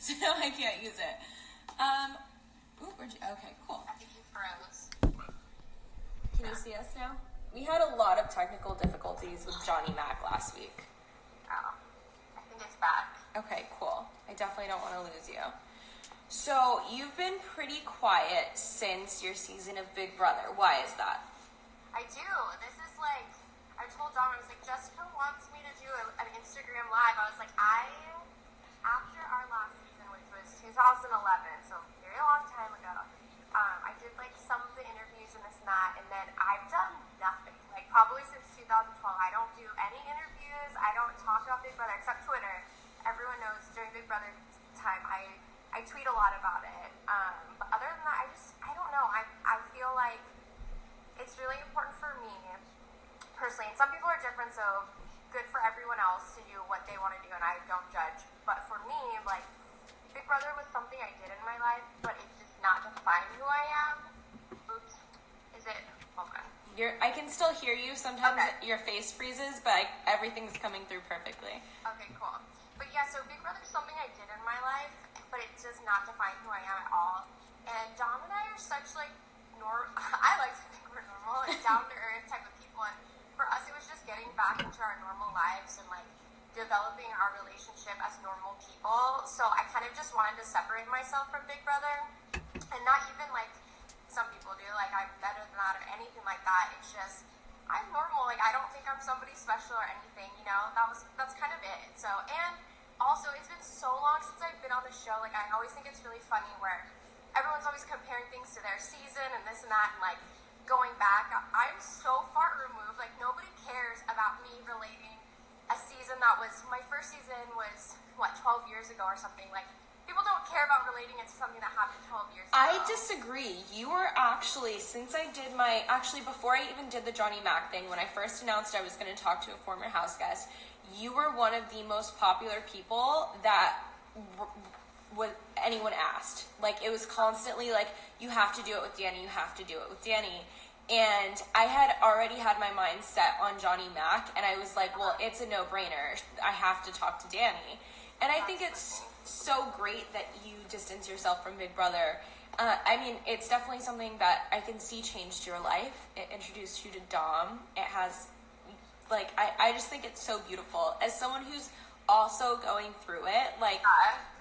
so I can't use it. Okay, cool. I think you froze. Can you see us now? We had a lot of technical difficulties with Johnny Mac last week. Oh, I think it's back. Okay, cool. I definitely don't want to lose you. So you've been pretty quiet since your season of Big Brother. Why is that? I do. This is like, I told Dom, I was like, Jessica wants me to do an Instagram live. I was like, after our last season, which was 2011, so a very long time ago, I did like some of the interviews and this and that, and then I've done nothing. Like probably since 2012, I don't do any interviews. I don't talk about Big Brother except Twitter. Everyone knows during Big Brother time, I tweet a lot about it. But other than that, I don't know. I feel like it's really important for me personally, and some people are different, so good for everyone else to do what they want to do, and I don't judge. But for me, like, Big Brother was something I did in my life, but it does not define who I am. Oops. Is it? Hold on. I can still hear you. Sometimes Okay. Your face freezes, but everything's coming through perfectly. Okay, cool. But yeah, so Big Brother is something I did in my life, but it does not define who I am at all. And Dom and I are such, like, I like to think we're normal and down-to-earth type of people, and for us, it was just getting back into our normal lives and, like, developing our relationship as normal people. So I kind of just wanted to separate myself from Big Brother, and not even, like, some people do, like, I'm better than that or anything like that. It's just, I'm normal. Like, I don't think I'm somebody special or anything, you know? That's kind of it. So, and also, it's been so long since I've been on the show. Like, I always think it's really funny where everyone's always comparing things to their season and this and that, and, like, going back, I'm so far removed. Like, nobody cares about me relating a season that was, my first season was, 12 years ago or something. Like, people don't care about relating it to something that happened 12 years ago. I disagree. You were actually, before I even did the Johnny Mac thing, when I first announced I was going to talk to a former house guest, you were one of the most popular people that anyone asked. Like, it was constantly like, you have to do it with Dani, you have to do it with Dani. And I had already had my mind set on Johnny Mac, and I was like, well, it's a no-brainer. I have to talk to Dani. And I think it's so great that you distance yourself from Big Brother. I mean, it's definitely something that I can see changed your life. It introduced you to Dom. It has, like, I just think it's so beautiful. As someone who's also going through it, like,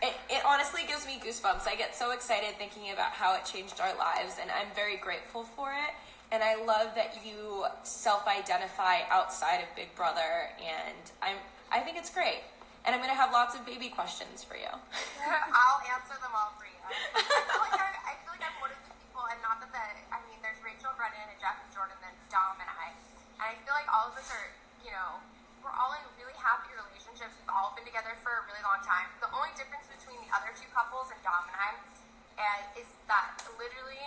it honestly gives me goosebumps. I get so excited thinking about how it changed our lives, and I'm very grateful for it. And I love that you self-identify outside of Big Brother, and I think it's great. And I'm going to have lots of baby questions for you. I'll answer them all for you. I feel like I'm one of the people, and not that I mean, there's Rachel, Brennan, and Jeff and Jordan, and Dom and I. And I feel like all of us are, you know, we're all in really happy relationships. We've all been together for a really long time. The only difference between the other two couples and Dom and I is that literally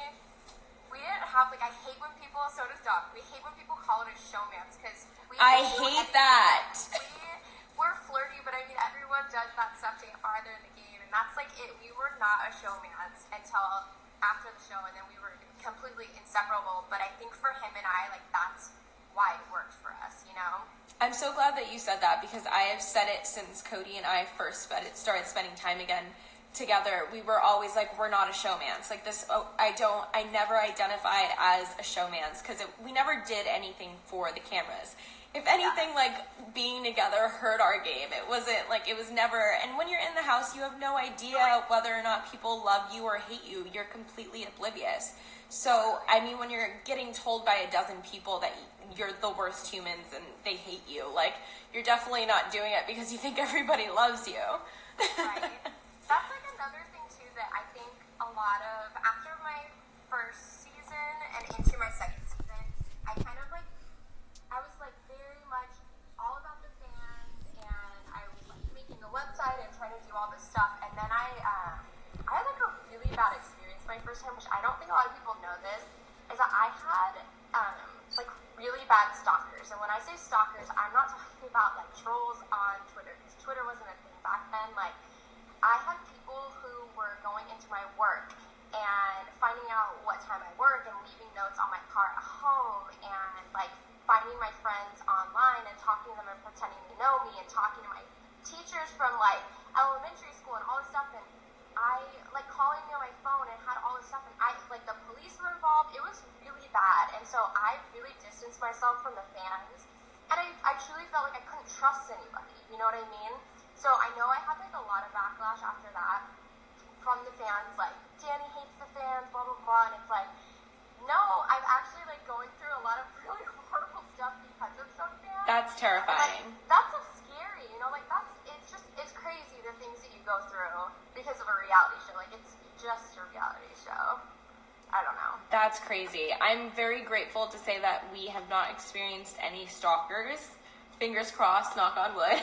we didn't have, like, I hate when people, so does Dom, we hate when people call it a showmance, because I hate that. We're flirty, but I mean, everyone does that stuff to get farther in the game, and that's like it. We were not a showmance until after the show, and then we were completely inseparable. But I think for him and I, like, that's why it worked for us, you know? I'm so glad that you said that, because I have said it since Cody and I first started spending time again together. We were always like, we're not a showmance. Like, this, I never identified as a showmance, because we never did anything for the cameras. If anything, like, being together hurt our game. It wasn't, like, it was never, and when you're in the house, you have no idea whether or not people love you or hate you. You're completely oblivious. So, I mean, when you're getting told by a dozen people that you're the worst humans and they hate you, like, you're definitely not doing it because you think everybody loves you. Right. That's, like, another thing, too, that I think a lot of, after my first season and into my second season, I kind of, like, I was, like, very much all about the fans, and I was, like, making a website and trying to do all this stuff, and then I had, like, a really bad experience my first time, which I don't think a lot of people know this, is that I had, like, really bad stalkers. And when I say stalkers, I'm not talking about, like, trolls on Twitter, because Twitter wasn't a thing back then. Like, I had people who were going into my work and finding out what time I work and leaving notes on my car at home, and, like, finding my friends online and talking to them and pretending they know me, and talking to my teachers from, like, elementary school and all this stuff. And from the fans. And I truly felt like I couldn't trust anybody, you know what I mean? So I know I had like a lot of backlash after that from the fans, like, Dani hates the fans, blah, blah, blah. And it's like, no, I'm actually like going through a lot of really horrible stuff because of some fans. That's terrifying. Like, that's so scary, you know, like it's crazy the things that you go through because of a reality show. Like, it's just a reality show. I don't know. That's crazy. I'm very grateful to say that we have not experienced any stalkers. Fingers crossed, knock on wood.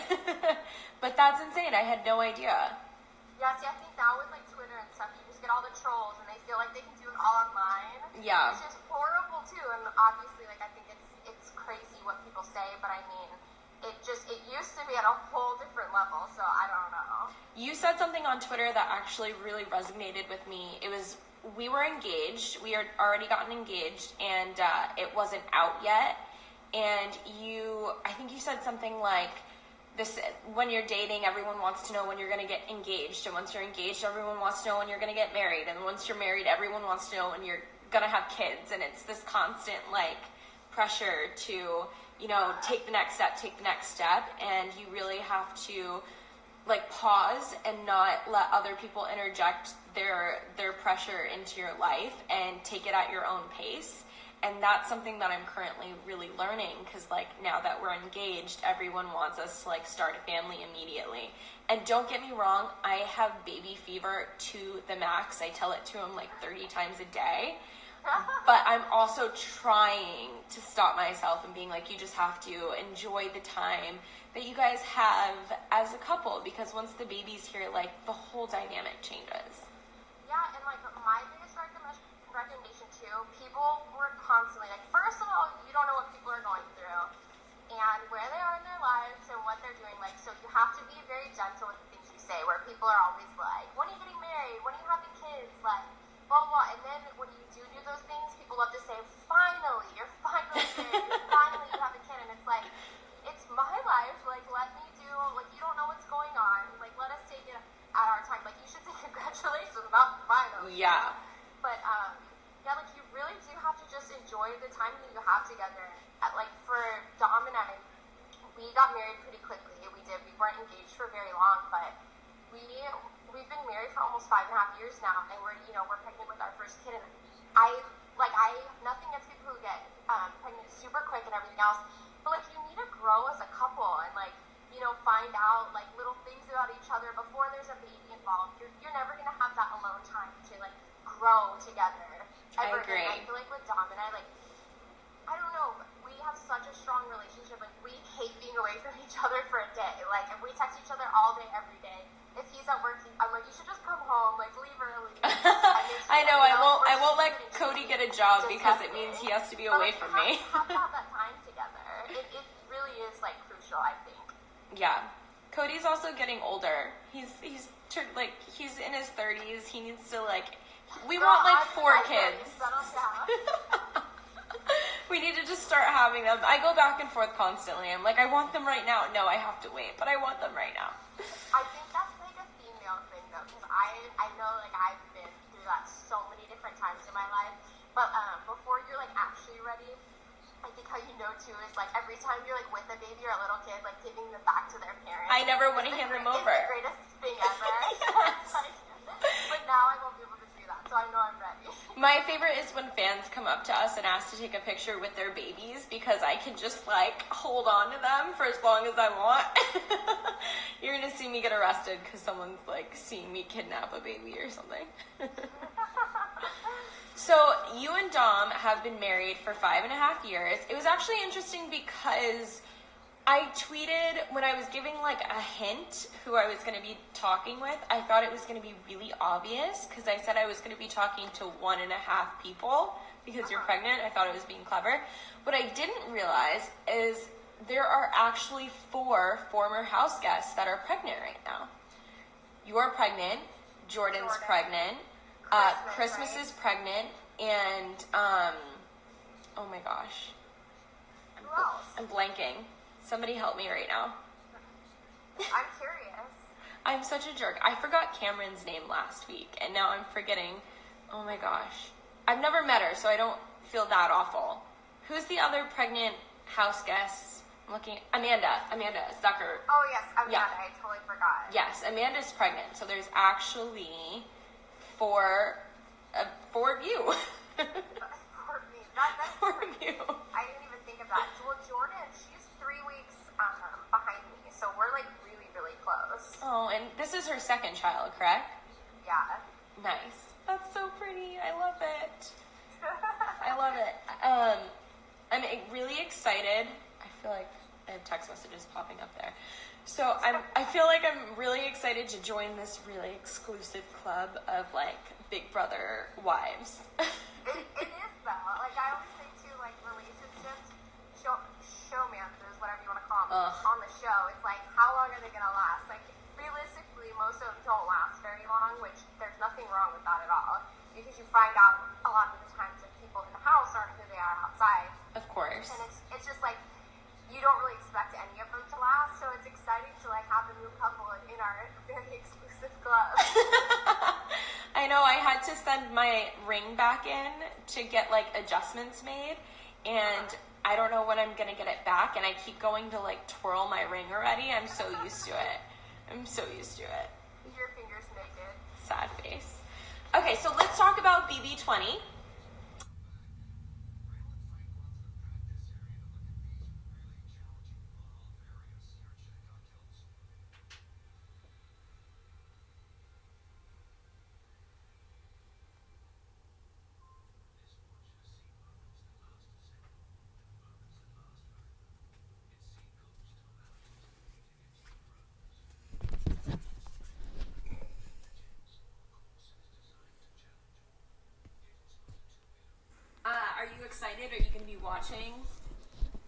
But that's insane. I had no idea. Yeah, see, I think now with like Twitter and stuff, you just get all the trolls and they feel like they can do it all online. Yeah. Which is horrible too. And obviously, like, I think it's crazy what people say, but I mean, it used to be at a whole different level, so I don't know. You said something on Twitter that actually really resonated with me. It was, we were engaged. We had already gotten engaged, and it wasn't out yet. And I think you said something like, this, when you're dating, everyone wants to know when you're going to get engaged. And once you're engaged, everyone wants to know when you're going to get married. And once you're married, everyone wants to know when you're going to have kids. And it's this constant, like, pressure to, you know, take the next step. And you really have to, like, pause and not let other people interject their pressure into your life and take it at your own pace. And that's something that I'm currently really learning, because, like, now that we're engaged, everyone wants us to, like, start a family immediately. And don't get me wrong, I have baby fever to the max. I tell it to him like 30 times a day. But I'm also trying to stop myself and being like, you just have to enjoy the time that you guys have as a couple, because once the baby's here, like, the whole dynamic changes. Yeah, and like my biggest recommendation too, people were constantly like, first of all, you don't know what people are going through and where they are in their lives and what they're doing. Like, so you have to be very gentle with the things you say, where people are always like, when are you getting married? When are you having kids? Like, blah, blah. And then when you do those things, people love to say, finally, you're finally married. Finally, you have a kid. And it's like, it's my life. Like, let me do, like, you don't know what's going on. Like, let us take it at our time. Like, you should say congratulations, not finally. Yeah. But, yeah, like, you really do have to just enjoy the time that you have together. Like, for Dom and I, we got married pretty quickly. We weren't engaged for very long, but we've been married for almost 5.5 years now, and we're pregnant with our first kid. And nothing against people who get pregnant super quick and everything else, but, like, you need to grow as a couple and, like, you know, find out, like, little things about each other before there's a baby involved. You're never going to have that alone time to, like, grow together. I agree. And I feel like with Dom and I, like, I don't know, we have such a strong relationship. Like, we hate being away from each other for a day. Like, if we text each other all day, every day, if he's at work, I'm like, you should just come home, like, leave early. I know, I won't let Cody get a job because it means he has to be away from me. Have to have that time together. It really is, like, crucial, I think. Yeah. Cody's also getting older. He's in his 30s. He needs to, like, we want, like, 4 kids. We need to just start having them. I go back and forth constantly. I'm like, I want them right now. No, I have to wait, but I want them right now. I think that's, like, a female thing, though, because I know, like, I've been through that so many different times in my life. But before you're, like, actually ready, I think how you know, too, is, like, every time you're, like, with a baby or a little kid, like, giving them back to their parents. I never want to hand them over. It's the greatest thing ever. But now I won't be able to do that, so I know I'm ready. My favorite is when fans come up to us and ask to take a picture with their babies, because I can just, like, hold on to them for as long as I want. You're going to see me get arrested because someone's, like, seeing me kidnap a baby or something. So you and Dom have been married for 5.5 years. It was actually interesting because I tweeted when I was giving, like, a hint who I was going to be talking with. I thought it was going to be really obvious because I said I was going to be talking to 1.5 people because you're pregnant. I thought it was being clever. What I didn't realize is there are actually 4 former house guests that are pregnant right now. You're pregnant. Jordan's pregnant. Christmas is pregnant. And, oh my gosh. Who else? I'm blanking. Somebody help me right now. I'm curious. I'm such a jerk. I forgot Cameron's name last week, and now I'm forgetting. Oh my gosh. I've never met her, so I don't feel that awful. Who's the other pregnant house guests. I'm looking. Amanda Zucker. Oh yes, Yeah. I totally forgot. Yes, Amanda's pregnant. So there's actually four of you. For me, that's Four of crazy. you. I didn't even think of that. Well, Jordan, she's 3 weeks behind me, so we're like really, really close. Oh, and this is her second child, correct? Yeah. Nice. That's so pretty. I love it. I love it. I'm really excited. I feel like I have text messages popping up there. So I feel like I'm really excited to join this really exclusive club of like Big Brother wives. It is though. Like I always say too, like relationships, showmances, whatever you want to call them, on the show. It's like how long are they gonna last? Like realistically, most of them don't last very long, which there's nothing wrong with that at all. Because you find out a lot of the times that people in the house aren't who they are outside. Of course. And it's just like you don't really expect any of them to last, so it's exciting to like have a new couple in our very exclusive club. I know I had to send my ring back in to get like adjustments made, and I don't know when I'm gonna get it back, and I keep going to like twirl my ring already. I'm so used to it. Your fingers naked. Sad face. Okay, so let's talk about BB20. Are you excited? Are you going to be watching?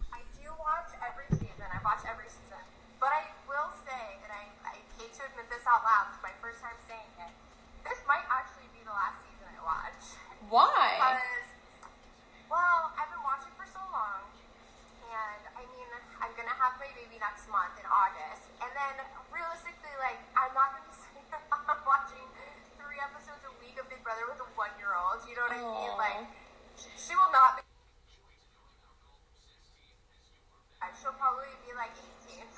I do watch every season. I watch every season. But I will say, and I hate to admit this out loud, it's my first time saying it, this might actually be the last season I watch. Why? Because, well, I've been watching for so long, and I mean, I'm going to have my baby next month in August, and then realistically, like, I'm not going to be sitting around watching 3 episodes a week of Big Brother with a 1-year-old, you know what I mean? Like, she will not be. She'll probably be like 18. 18.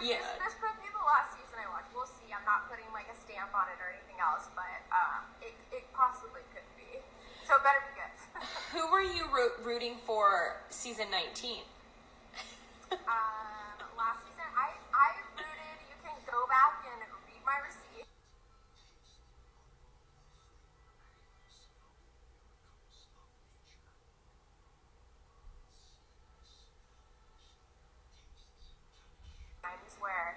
Yeah. This could be the last season I watch. We'll see. I'm not putting like a stamp on it or anything else, but it possibly could be. So it better be good. Who were you rooting for season 19? Last season, I rooted. You can go back and read my receipt. Where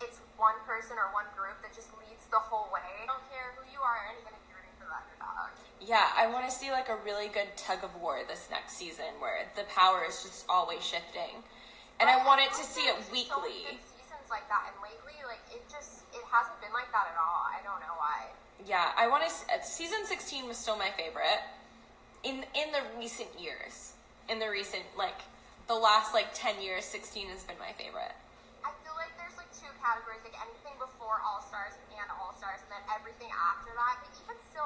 it's one person or one group that just leads the whole way. I don't care who you are, I'm going to be rooting for that underdog. Yeah, I want to see like a really good tug of war this next season where the power is just always shifting. And I wanted to see it weekly. So good seasons like that, and lately, like it hasn't been like that at all. I don't know why. Yeah, I want to. Season 16 was still my favorite in the recent years. In the recent the last 10 years, 16 has been my favorite. I feel like there's 2 categories, like anything before All Stars and All Stars, and then everything after that. But even still,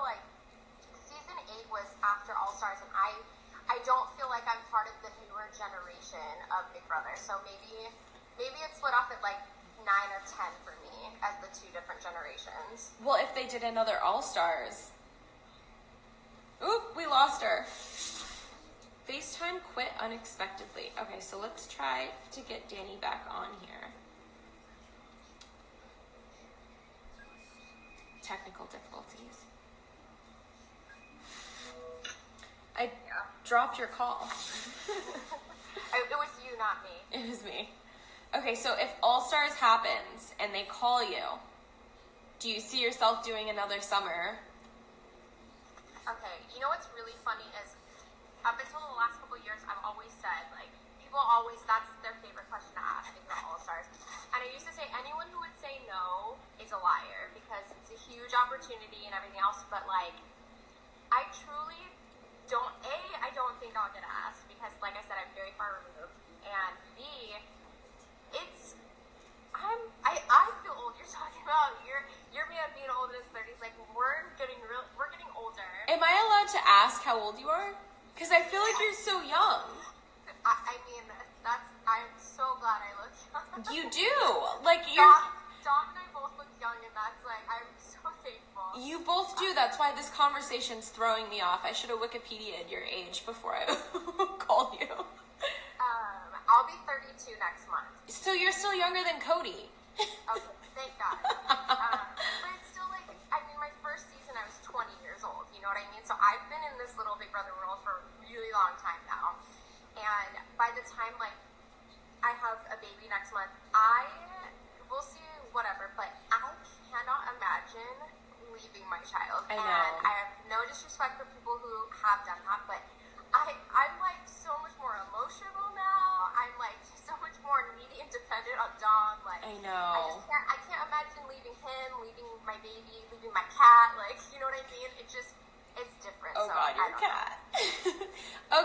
season 8 was after All Stars, and I don't feel like I'm part of the newer generation of Big Brother. So maybe it's split off at 9 or 10 for me as the 2 different generations. Well, if they did another All Stars. Oop, we lost her. FaceTime quit unexpectedly. Okay, so let's try to get Dani back on here. Technical difficulties. I dropped your call. It was you, not me. It was me. Okay, so if All Stars happens and they call you, do you see yourself doing another summer? Okay, you know what's really funny is up until the last couple of years, I've always said, people always, that's their favorite question to ask if you're All-Stars. And I used to say anyone who would say no is a liar because it's a huge opportunity and everything else. But, I truly don't, I don't think I'll get asked because, like I said, I'm very far removed. And B, I feel old. You're talking about your man being old in his 30s. We're getting older. Am I allowed to ask how old you are? Because I feel like you're so young. I mean, I'm so glad I look young. You do. Like, you're... Dom and I both look young, and that's like, I'm so thankful. You both do. That's why this conversation's throwing me off. I should have Wikipedia'd your age before I called you. I'll be 32 next month. So you're still younger than Cody. Okay, thank God. But it's still like, I mean, my first season I was 20 years old, you know what I mean? So I've been in this little Big Brother world for a really long time now. And by the time, like, I have a baby next month, we'll see, whatever, but I cannot imagine leaving my child. I know. And I have no disrespect for people who have done that, but I'm like so much more emotional now. I'm like so much more needy and dependent on Dom. Like, I know. I can't imagine leaving him, leaving my baby, leaving my cat. Like, you know what I mean? It's different. Oh so God, your cat.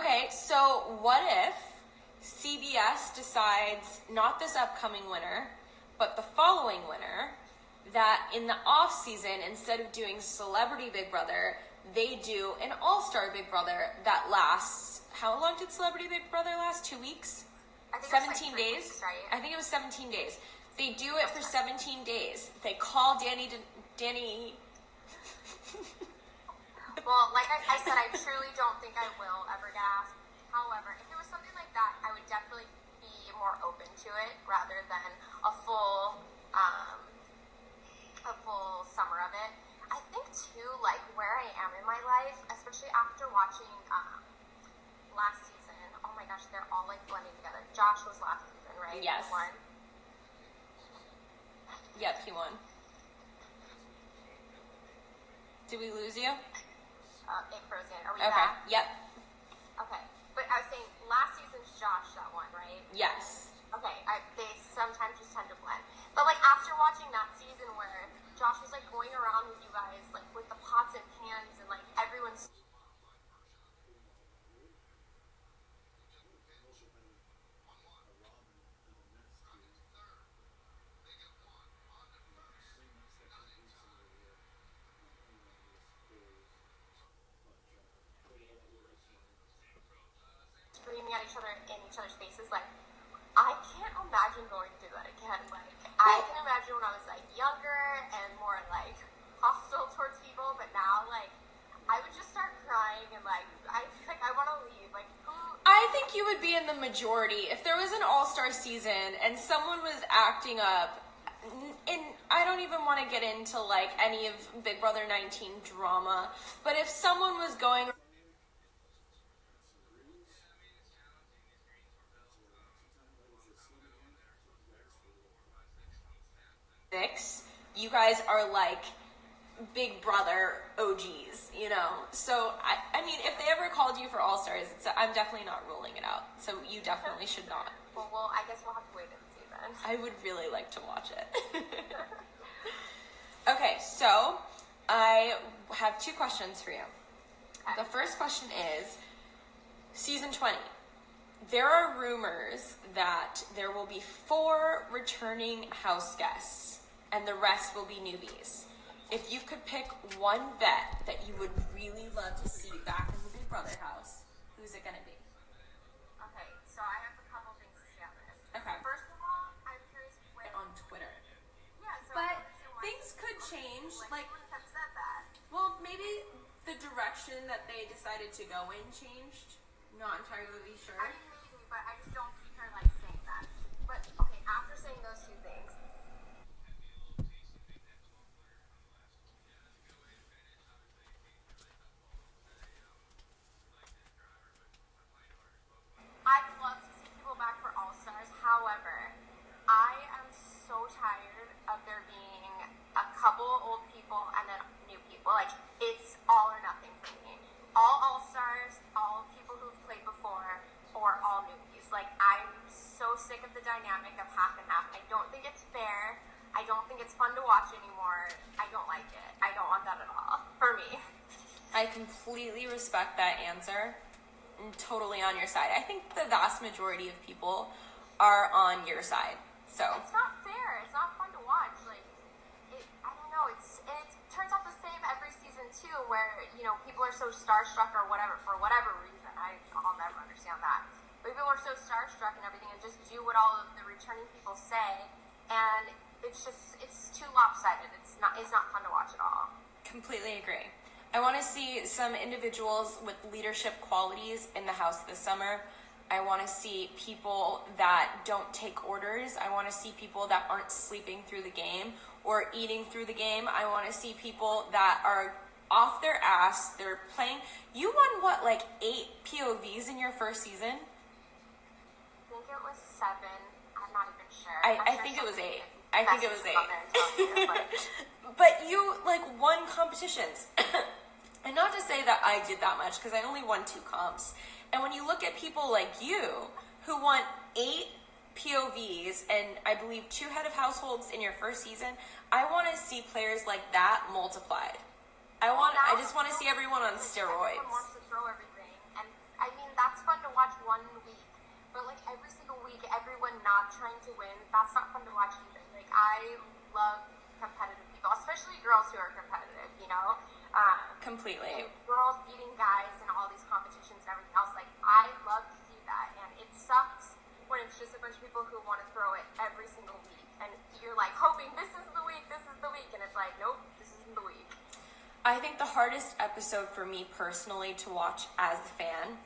Okay, so what if CBS decides, not this upcoming winter, but the following winter, that in the off season, instead of doing Celebrity Big Brother, they do an All-Star Big Brother that lasts, how long did Celebrity Big Brother last? 2 weeks? I think 17 it was like 3 days? weeks, right? I think it was 17 days. They do it for 17 days. They call Dani. Well, like I said, I truly don't think I will ever get asked. However, if it was something like that, I would definitely be more open to it rather than a full summer of it. I think too, like where I am in my life, especially after watching last season. Oh my gosh, they're all like blending together. Josh was last season, right? Yes. He won. Yep, he won. Did we lose you? It froze in. Are we Okay. back? Yep. Okay. But I was saying last season's Josh that won, right? Yes. Okay. They sometimes just tend to blend. But like after watching that season where Josh was like going around with you guys like with the pots and pans and like everyone's screaming at each other in each other's faces, like I can't imagine going through that again. Like I can imagine when I was like younger and more like hostile towards people, but now like I would just start crying and like I want to leave. Like who? I think you would be in the majority if there was an all-star season and someone was acting up. And I don't even want to get into like any of Big Brother 19 drama, but if someone was going you guys are like Big Brother OGs, you know? So, I mean, if they ever called you for All-Stars, I'm definitely not ruling it out. So you definitely should not. Well, I guess we'll have to wait and see then. I would really like to watch it. Okay, so I have 2 questions for you. Okay. The first question is, season 20. There are rumors that there will be 4 returning house guests, and the rest will be newbies. If you could pick one vet that you would really love to see back in the Big Brother house, who's it going to be? Okay, so I have a couple things to say on this. Okay. First of all, I'm curious when. On Twitter. Yeah, so But why things could change. like who would have said that? Well, maybe the direction that they decided to go in changed. Not entirely sure. I mean, maybe, but I just don't see her like saying that. But okay, after saying those 2 things. I'd love to see people back for All Stars. However, I am so tired of there being a couple old people and then new people. Like it's all or nothing for me. All Stars, all people who've played before, or all newbies. Like I'm so sick of the dynamic of half and half. I don't think it's fair. I don't think it's fun to watch anymore. I don't like it. I don't want that at all for me. I completely respect that answer. I'm totally on your side. I think the vast majority of people are on your side. So It's not fair. It's not fun to watch. Like, I don't know. It turns out the same every season too, where you know people are so starstruck or whatever for whatever reason. I returning people say, and it's too lopsided. It's not fun to watch at all. Completely agree. I want to see some individuals with leadership qualities in the house this summer. I want to see people that don't take orders. I want to see people that aren't sleeping through the game or eating through the game. I want to see people that are off their ass. They're playing. You won what, like 8 POVs in your first season? I think it was 7. I'm not even sure. I think it was 8. I think it was 8. But you like won competitions. And not to say that I did that much, because I only won 2 comps. And when you look at people like you who won 8 POVs and I believe 2 head of households in your first season, I want to see players like that multiplied. I just want to see everyone on steroids. Everyone wants to throw everything, and I mean that's fun to watch one week, but like every single week, everyone not trying to win, that's not fun to watch either. Like I love competitive people, especially girls who are competitive. You know. Completely. Girls beating guys in all these competitions and everything else. Like I love to see that, and it sucks when it's just a bunch of people who want to throw it every single week, and you're like hoping this is the week, and it's like nope, this isn't the week. I think the hardest episode for me personally to watch as a fan,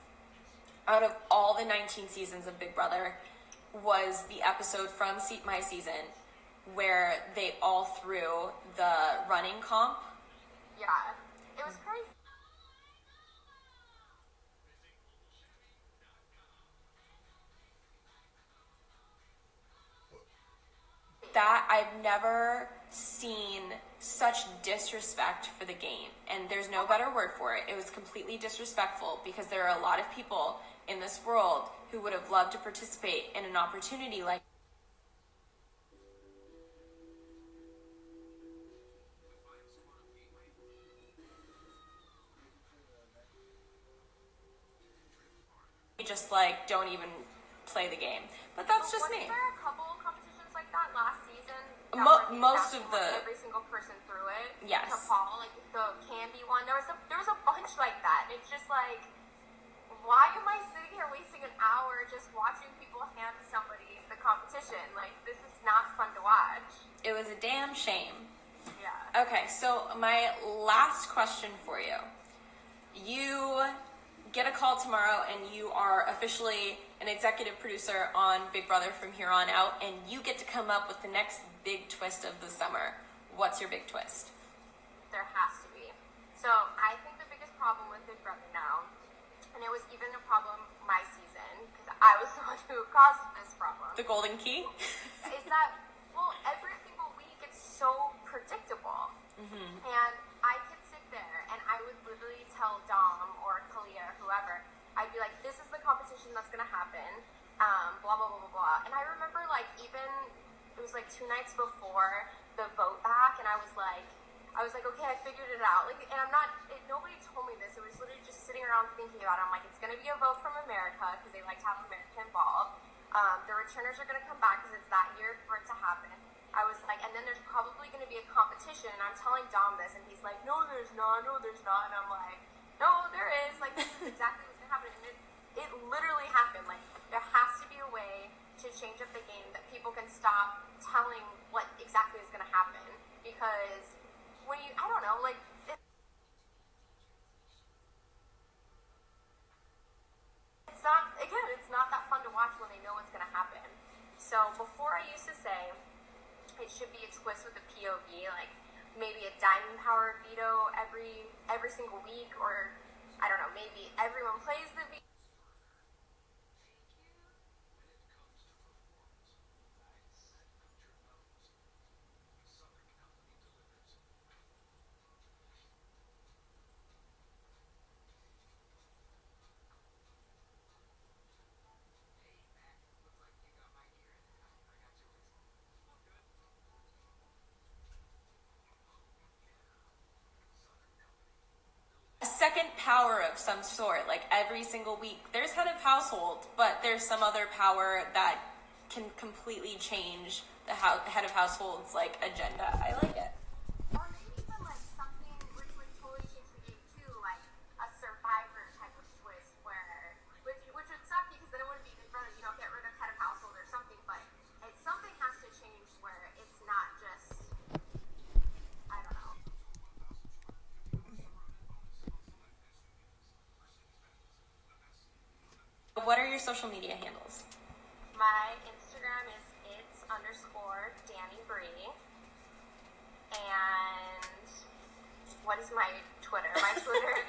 out of all the 19 seasons of Big Brother, was the episode from my season where they all threw the running comp. Yeah, it was crazy. That I've never seen such disrespect for the game, and there's no better word for it. It was completely disrespectful because there are a lot of people in this world who would have loved to participate in an opportunity like just like don't even play the game. But that's just me. Was there a couple competitions like that last season? Most of the every single person threw it. Yes. To Paul, like the Candy one. There was a bunch like that. It's just like, why am I sitting here wasting an hour just watching people hand somebody the competition? Like this is not fun to watch. It was a damn shame. Yeah. Okay, so my last question for you. You get a call tomorrow and you are officially an executive producer on Big Brother from here on out, and you get to come up with the next big twist of the summer. What's your big twist? There has to be. So I think the biggest problem with Big Brother now, and it was even a problem my season, because I was the one who caused this problem. The golden key? Is that, well, every single week it's so predictable. Mm-hmm. And I could sit there and I would literally tell Dom or Kalia or whoever, I'd be like, this is the competition that's going to happen, blah, blah, blah, blah, blah. And I remember like even, it was like 2 nights before the vote back, and I was like, okay, I figured it out. Like, and nobody told me this. It was literally just sitting around thinking about it. I'm like, it's going to be a vote from America because they like to have America involved. The returners are going to come back because it's that year for it to happen. I was like, and then there's probably going to be a competition, and I'm telling Dom this, and he's like, no, there's not, and I'm like, no, there is, like, this is exactly what's going to happen, and it literally happened. Like, there has to be a way to change up the game that people can stop telling what exactly is going to happen, because when you, I don't know, like, it's not that fun to watch when they know what's going to happen. So before I used to say it should be a twist with a POV, like maybe a diamond power veto every single week, or I don't know, maybe everyone plays the veto. Second power of some sort, like every single week. There's head of household, but there's some other power that can completely change the head of household's like agenda. I like it. Or maybe even like something which would totally change the game too, like a survivor type of twist which would suck because then it wouldn't be Big Brother, you don't get rid of head of household or something, but it what are your social media handles? My Instagram is its_DaniBree. And what is my Twitter? My Twitter